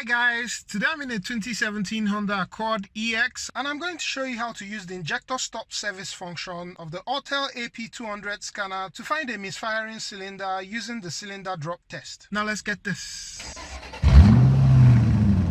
guys, today I'm in a 2017 Honda Accord EX and I'm going to show you how to use the injector stop service function of the Autel AP200 scanner to find a misfiring cylinder using the cylinder drop test. Now let's get this.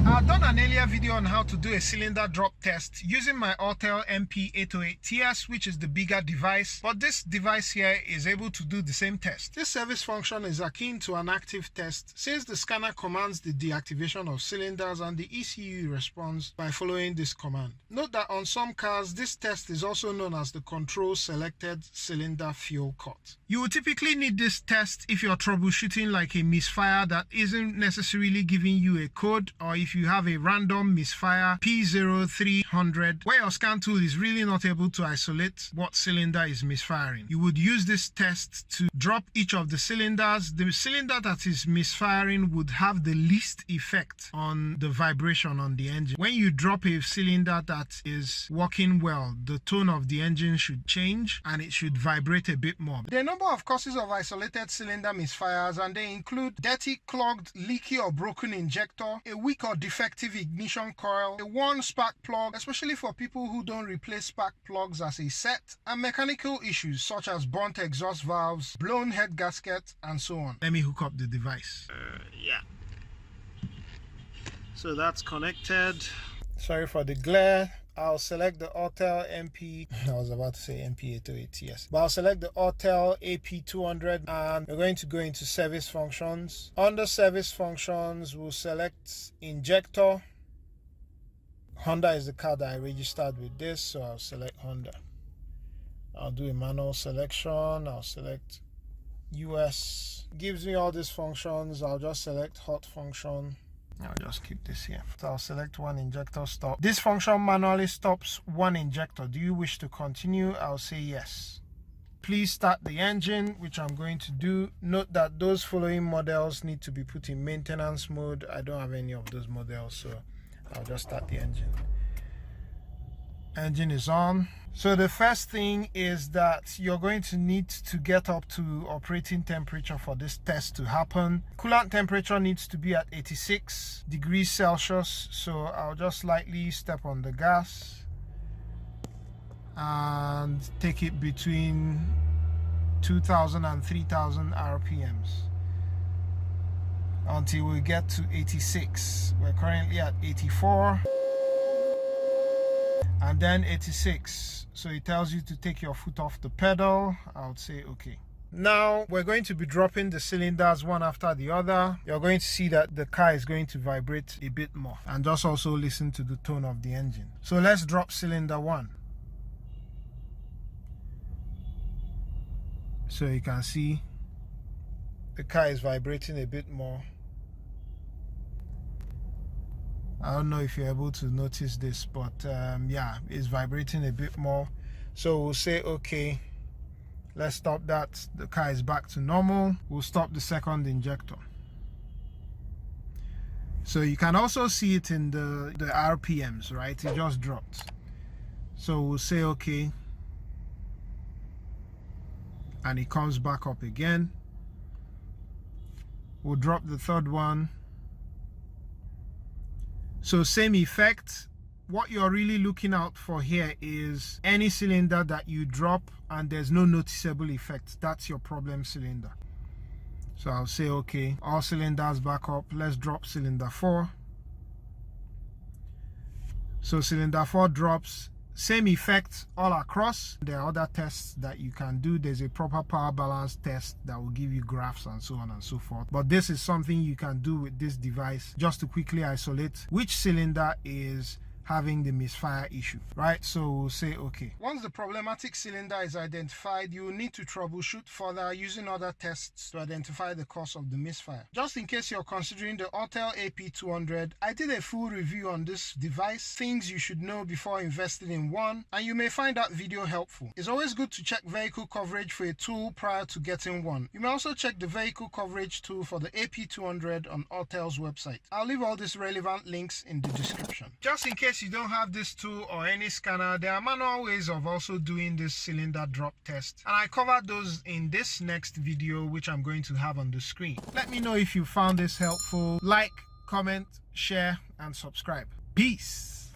I've done an earlier video on how to do a cylinder drop test using my Autel AP200 TS, which is the bigger device, but this device here is able to do the same test. This service function is akin to an active test since the scanner commands the deactivation of cylinders and the ECU responds by following this command. Note that on some cars, this test is also known as the control selected cylinder fuel cut. You will typically need this test if you're troubleshooting like a misfire that isn't necessarily giving you a code, or if you have a random misfire P0300 where your scan tool is really not able to isolate what cylinder is misfiring. You would use this test to drop each of the cylinders. The cylinder that is misfiring would have the least effect on the vibration on the engine. When you drop a cylinder that is working well, the tone of the engine should change and it should vibrate a bit more. There are a number of causes of isolated cylinder misfires, and they include dirty, clogged, leaky or broken injector, a weak or defective ignition coil, a worn spark plug, especially for people who don't replace spark plugs as a set, and mechanical issues such as burnt exhaust valves, blown head gasket, and so on. Let me hook up the device. Yeah. So that's connected. Sorry for the glare. I'll select the Autel AP200, yes. But I'll select the Autel AP200 and we're going to go into service functions. Under service functions, we'll select injector. Honda is the car that I registered with this, so I'll select Honda. I'll do a manual selection. I'll select US. Gives me all these functions. I'll just select hot function. I'll just keep this here. So I'll select one injector stop. This function manually stops one injector. Do you wish to continue? I'll say yes. Please start the engine, which I'm going to do. Note that those following models need to be put in maintenance mode. I don't have any of those models, so I'll just start the engine. Engine is on. So the first thing is that you're going to need to get up to operating temperature for this test to happen. Coolant temperature needs to be at 86 degrees Celsius. So I'll just lightly step on the gas and take it between 2000 and 3000 RPMs until we get to 86. We're currently at 84. And then 86. So it tells you to take your foot off the pedal. I would say okay. Now we're going to be dropping the cylinders one after the other. You're going to see that the car is going to vibrate a bit more, and just also listen to the tone of the engine. So let's drop cylinder 1. So you can see the car is vibrating a bit more. I don't know if you're able to notice this, but yeah, it's vibrating a bit more. So we'll say okay, let's stop that. The car is back to normal. We'll stop the second injector. So you can also see it in the RPMs, right? It just dropped. So we'll say okay, and it comes back up again. We'll drop the third one. So same effect. What you're really looking out for here is any cylinder that you drop and there's no noticeable effect. That's your problem cylinder. So I'll say okay, all cylinders back up. Let's drop cylinder 4. So cylinder 4 drops. Same effect all across. There are other tests that you can do. There's a proper power balance test that will give you graphs and so on and so forth. But this is something you can do with this device just to quickly isolate which cylinder is having the misfire issue, right? So we'll say okay. Once the problematic cylinder is identified, you will need to troubleshoot further using other tests to identify the cause of the misfire. Just in case you're considering the Autel AP200, I did a full review on this device, things you should know before investing in one, and you may find that video helpful. It's always good to check vehicle coverage for a tool prior to getting one. You may also check the vehicle coverage tool for the AP200 on Autel's website. I'll leave all these relevant links in the description. Just in case you don't have this tool or any scanner, there are manual ways of also doing this cylinder drop test, and I covered those in this next video, which I'm going to have on the screen. Let me know if you found this helpful. Like, comment, share, and subscribe. Peace.